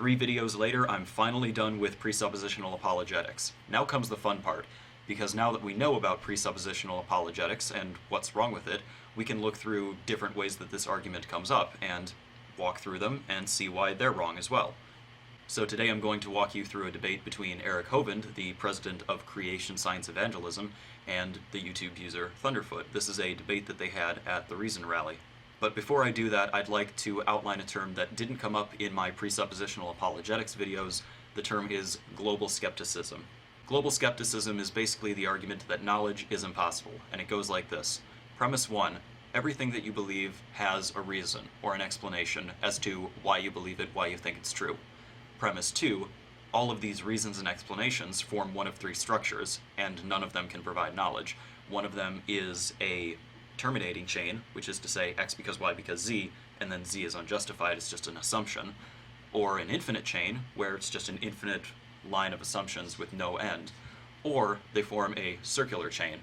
3 videos later, I'm finally done with presuppositional apologetics. Now comes the fun part, because now that we know about presuppositional apologetics and what's wrong with it, we can look through different ways that this argument comes up and walk through them and see why they're wrong as well. So today I'm going to walk you through a debate between Eric Hovind, the president of Creation Science Evangelism, and the YouTube user Thunderf00t. This is a debate that they had at the Reason Rally. But before I do that, I'd like to outline a term that didn't come up in my presuppositional apologetics videos. The term is global skepticism. Global skepticism is basically the argument that knowledge is impossible, and it goes like this. Premise 1, everything that you believe has a reason, or an explanation, as to why you believe it, why you think it's true. Premise 2, all of these reasons and explanations form one of 3 structures, and none of them can provide knowledge. One of them is a terminating chain, which is to say x because y because z, and then z is unjustified, it's just an assumption, or an infinite chain, where it's just an infinite line of assumptions with no end, or they form a circular chain.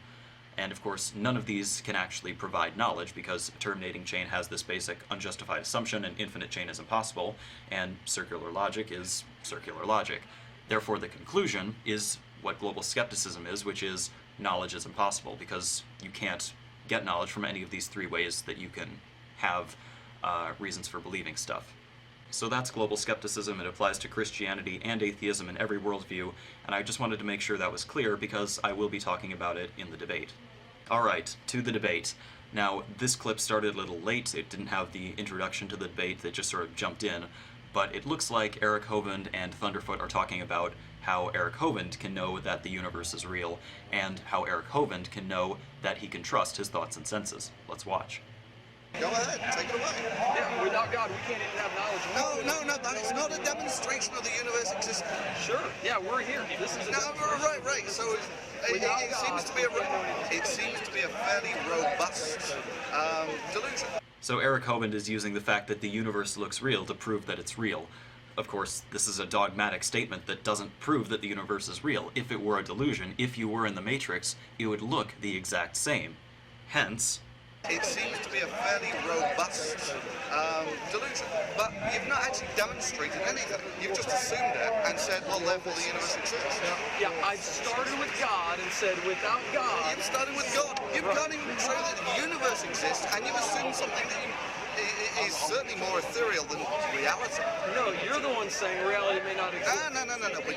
And of course, none of these can actually provide knowledge, because a terminating chain has this basic unjustified assumption, an infinite chain is impossible, and circular logic is circular logic. Therefore, the conclusion is what global skepticism is, which is knowledge is impossible, because you can't get knowledge from any of these 3 ways that you can have reasons for believing stuff. So that's global skepticism. It applies to Christianity and atheism in every worldview, and I just wanted to make sure that was clear because I will be talking about it in the debate. Alright, to the debate. Now, this clip started a little late. It didn't have the introduction to the debate, that just sort of jumped in, but it looks like Eric Hovind and Thunderf00t are talking about how Eric Hovind can know that the universe is real, and how Eric Hovind can know that he can trust his thoughts and senses. Let's watch. Go ahead, take it away. Yeah, without God, we can't even have knowledge. No, that is not a demonstration of the universe existing. Sure, yeah, we're here. This is right. So it seems to be a fairly robust delusion. So Eric Hovind is using the fact that the universe looks real to prove that it's real. Of course, this is a dogmatic statement that doesn't prove that the universe is real. If it were a delusion, if you were in the Matrix, it would look the exact same. Hence, it seems to be a fairly robust delusion, but you've not actually demonstrated anything. You've just assumed it and said, well, therefore the universe exists. Yeah, I've started with God and said, without God... You've started with God. You can't even show that the universe exists, and you've assumed something that is certainly more ethereal than reality. No, you're the one saying reality may not exist. No.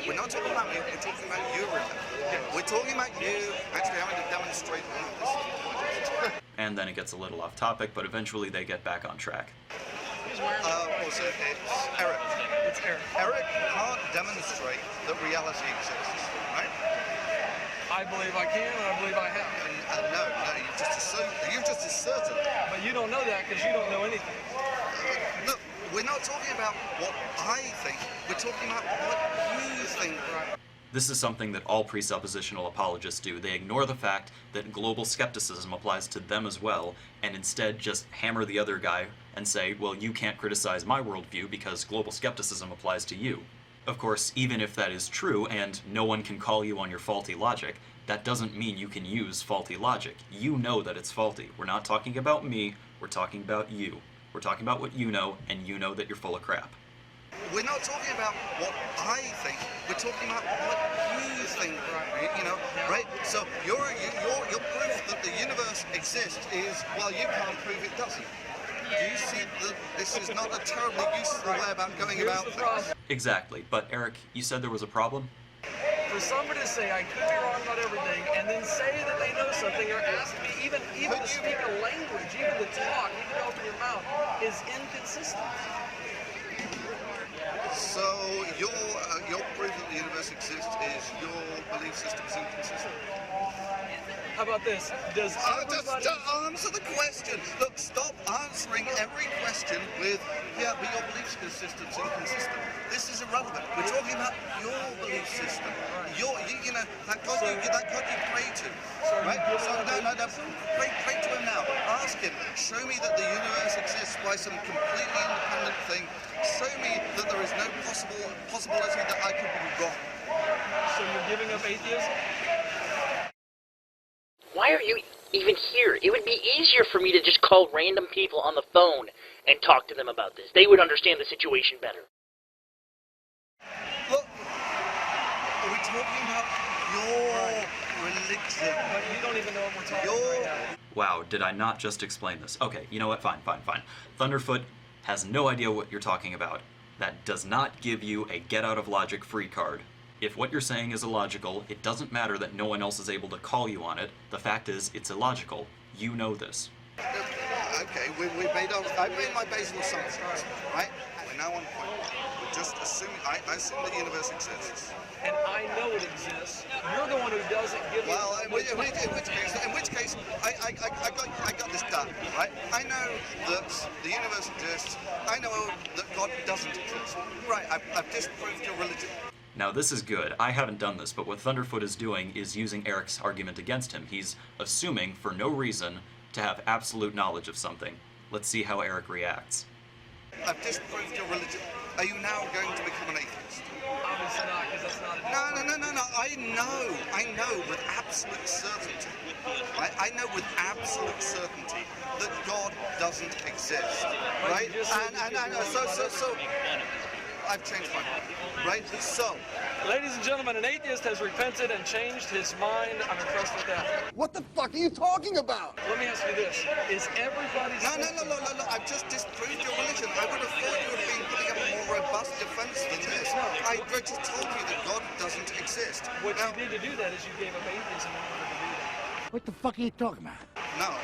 We're not talking about me. We're talking about you, Richard. We're talking about you actually having to demonstrate this. and then it gets a little off topic, but eventually they get back on track. It's Eric. It's Eric. Eric can't demonstrate that reality exists, right? I believe I can, and I believe I have. No, you've just asserted that. But you don't know that because you don't know anything. Look, we're not talking about what I think, we're talking about what you think. Right. This is something that all presuppositional apologists do. They ignore the fact that global skepticism applies to them as well, and instead just hammer the other guy and say, well, you can't criticize my worldview because global skepticism applies to you. Of course, even if that is true, and no one can call you on your faulty logic, that doesn't mean you can use faulty logic. You know that it's faulty. We're not talking about me, we're talking about you. We're talking about what you know, and you know that you're full of crap. We're not talking about what I think, we're talking about what you think, right? So your proof that the universe exists is, well, you can't prove it doesn't. Do you see that this is not a terribly useful way about going about things? Exactly, but Eric, you said there was a problem? For somebody to say, I could be wrong about everything, and then say that they know something, or ask me, even to speak a language, even to talk, even to open your mouth, is inconsistent. So your proof that the universe exists is your belief system is inconsistent? How about this? Does everybody... Just answer the question. Look, stop answering every question with, yeah, but your belief system's inconsistent. This is irrelevant. We're talking about your belief system. That God you pray to. Right? So pray to him now. Ask him, show me that the universe exists by some completely independent thing. Show me that there is no possibility that I could be wrong. So you're giving up atheism? Why are you even here? It would be easier for me to just call random people on the phone and talk to them about this. They would understand the situation better. talking about your religion. But you don't even know what we're talking Your... about right now. Wow, did I not just explain this? Okay, you know what? Fine. Thunderfoot has no idea what you're talking about. That does not give you a get out of logic free card. If what you're saying is illogical, it doesn't matter that no one else is able to call you on it. The fact is, it's illogical. You know this. Okay, I've made my basic assumptions, right? We're now on point one. We're just assuming, I assume the universe exists. And I know it exists. You're the one who doesn't give me... Well, in which case, I got this done, right? I know that the universe exists. I know that God doesn't exist. Right, I've disproved your religion. Now this is good. I haven't done this, but what Thunderfoot is doing is using Eric's argument against him. He's assuming, for no reason, to have absolute knowledge of something. Let's see how Eric reacts. I've disproved your religion. Are you now going to become an atheist? Obviously not, because that's not a... No. I know with absolute certainty. I know with absolute certainty that God doesn't exist, right? So I've changed my mind, right? So, ladies and gentlemen, an atheist has repented and changed his mind. I'm impressed with that. What the fuck are you talking about? Let me ask you this. Is everybody... No. I've just disproved your religion. I would have thought you would have been putting up a more robust defense than this. I just told you that God doesn't exist. What you did to do that is you gave up atheism in order to do that. What the fuck are you talking about? No.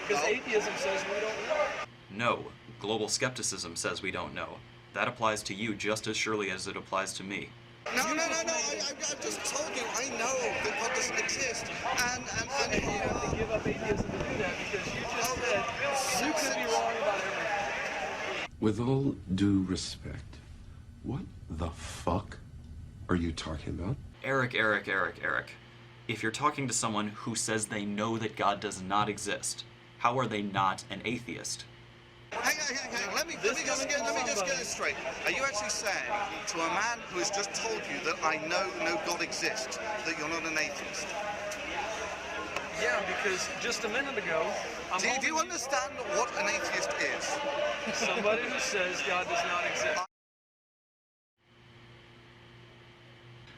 Because atheism says we don't know. No. Global skepticism says we don't know. That applies to you just as surely as it applies to me. No. I've just told you I know that God doesn't exist. And You have to give up atheism to do that because you just said you could be wrong about everything. With all due respect, what the fuck are you talking about? Eric. If you're talking to someone who says they know that God does not exist, how are they not an atheist? Hang on. Let me just get this straight. Are you actually saying to a man who has just told you that I know no God exists, that you're not an atheist? Yeah, because just a minute ago, Do you understand what an atheist is? somebody who says God does not exist.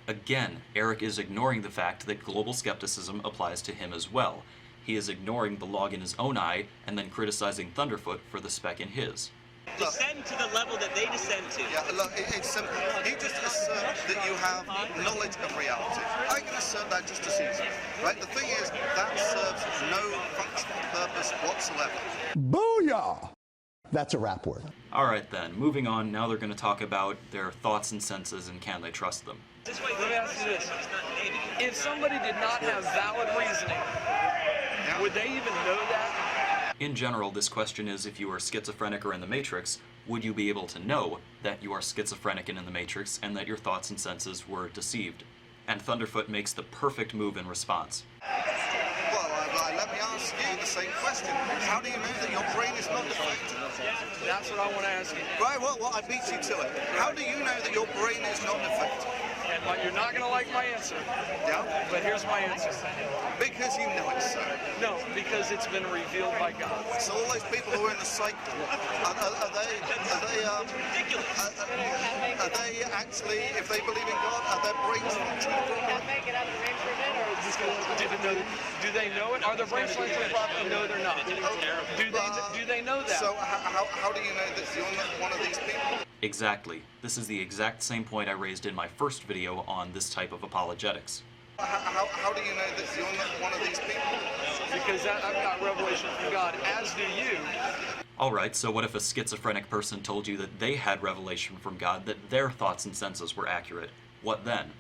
Again, Eric is ignoring the fact that global skepticism applies to him as well. He is ignoring the log in his own eye and then criticizing Thunderfoot for the speck in his. Descend to the level that they descend to. Yeah, look, it's simple. You just assert that you have knowledge of reality. I can assert that just as easily, right? The thing is, that serves no functional purpose whatsoever. Booyah! That's a rap word. Alright then, moving on, now they're going to talk about their thoughts and senses and can they trust them. Let me ask you this. If somebody did not have valid reasoning, would they even know that? In general, this question is if you are schizophrenic or in the Matrix, would you be able to know that you are schizophrenic and in the Matrix and that your thoughts and senses were deceived? And Thunderfoot makes the perfect move in response. Well, let me ask you the same question. How do you know that your brain is not defective? That's what I want to ask you. Right, well, I beat you to it. How do you know that your brain is not defective? And you're not going to like my answer. Yeah? But here's my answer. Because you know it's so. No, because it's been revealed by God. So all those people who are in the cycle, are they actually, if they believe in God, are their brains functioning properly? Do they know it? Are their brains functioning properly? No, they're not. Do they know that? So how do you know that you're not one of these people? Exactly. This is the exact same point I raised in my first video on this type of apologetics. How do you know that you're not one of these people? Because I've got revelation from God, as do you. Alright, so what if a schizophrenic person told you that they had revelation from God, that their thoughts and senses were accurate? What then?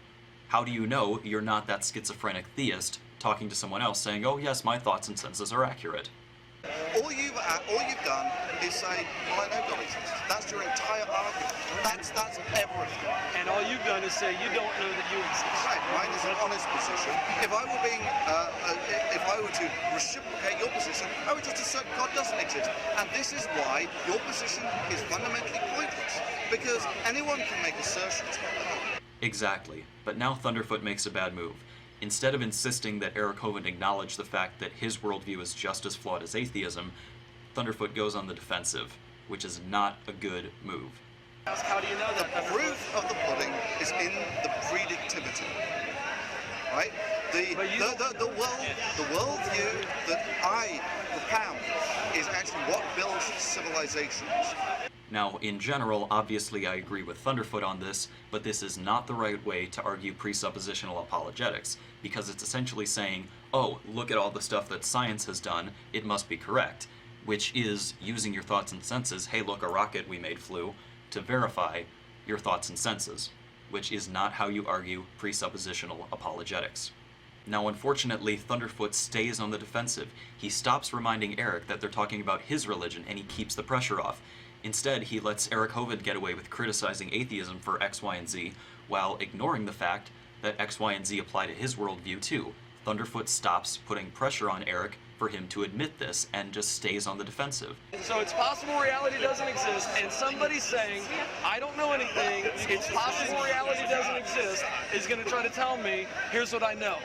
How do you know you're not that schizophrenic theist talking to someone else saying, oh yes, my thoughts and senses are accurate? All you've done is say, well, I know God exists. That's your entire argument. That's everything. And all you've done is say you don't know that you exist. Right, mine is an honest position. If I were to reciprocate your position, I would just assert God doesn't exist. And this is why your position is fundamentally pointless. Because anyone can make assertions. Exactly. But now Thunderfoot makes a bad move. Instead of insisting that Eric Hovind acknowledge the fact that his worldview is just as flawed as atheism, Thunderfoot goes on the defensive, which is not a good move. How do you know that? The proof of the pudding is in the predictivity. right? The worldview that I propound is actually what builds civilizations. Now, in general, obviously I agree with Thunderfoot on this, but this is not the right way to argue presuppositional apologetics, because it's essentially saying, oh, look at all the stuff that science has done, it must be correct, which is using your thoughts and senses, hey look, a rocket we made flew, to verify your thoughts and senses, which is not how you argue presuppositional apologetics. Now, unfortunately, Thunderfoot stays on the defensive. He stops reminding Eric that they're talking about his religion, and he keeps the pressure off. Instead, he lets Eric Hovind get away with criticizing atheism for X, Y, and Z, while ignoring the fact that X, Y, and Z apply to his worldview too. Thunderfoot stops putting pressure on Eric for him to admit this, and just stays on the defensive. So it's possible reality doesn't exist, and somebody saying, I don't know anything, it's possible reality doesn't exist, is going to try to tell me, here's what I know.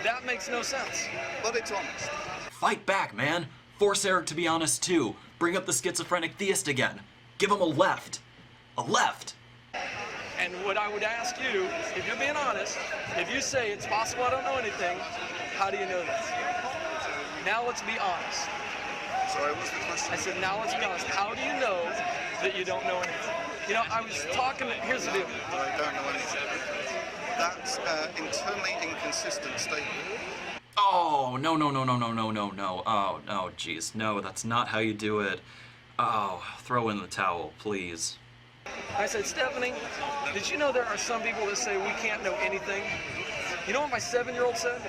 That makes no sense. But it's honest. Fight back, man! Force Eric to be honest too. Bring up the schizophrenic theist again. Give him a left. A left! And what I would ask you, if you're being honest, if you say it's possible I don't know anything, how do you know this? Now let's be honest. Sorry, what's the question? I said, now let's be honest. How do you know that you don't know anything? You know, I was talking, here's the deal. I don't know anything. That's internally inconsistent statement. Oh, no. Oh, no, jeez. No, that's not how you do it. Oh, throw in the towel, please. I said, Stephanie, did you know there are some people that say we can't know anything? You know what my 7-year-old said?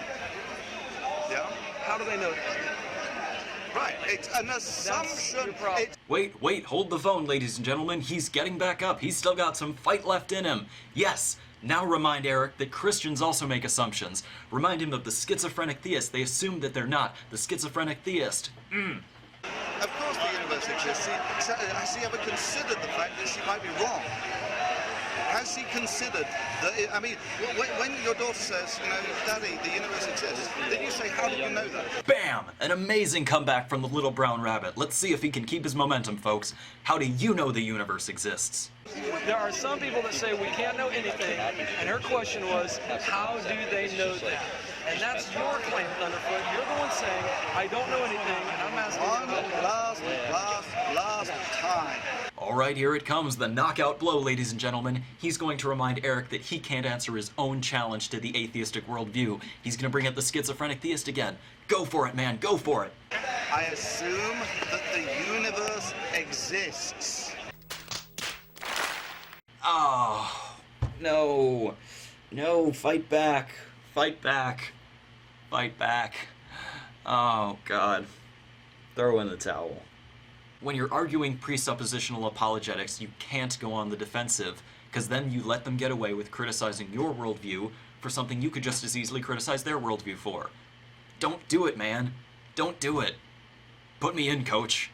Yeah? How do they know that? Right, it's an assumption. your problem. Wait, hold the phone, ladies and gentlemen. He's getting back up. He's still got some fight left in him. Yes, now remind Eric that Christians also make assumptions. Remind him of the schizophrenic theist. They assume that they're not. The schizophrenic theist. Of course the universe exists. Has he ever considered the fact that she might be wrong? Has he considered that, I mean, when your daughter says, you know, Daddy, the universe exists, then you say, how do you know that? Bam! An amazing comeback from the little brown rabbit. Let's see if he can keep his momentum, folks. How do you know the universe exists? There are some people that say we can't know anything, and her question was, how do they know that? And that's your claim, Thunderfoot. You're the one saying, I don't know anything, and I'm asking One last time. All right, here it comes, the knockout blow, ladies and gentlemen. He's going to remind Eric that he can't answer his own challenge to the atheistic worldview. He's going to bring up the schizophrenic theist again. Go for it, man, go for it. I assume that the universe exists. Oh, no. No, fight back. Fight back. Fight back. Oh, God. Throw in the towel. When you're arguing presuppositional apologetics, you can't go on the defensive, because then you let them get away with criticizing your worldview for something you could just as easily criticize their worldview for. Don't do it, man. Don't do it. Put me in, coach.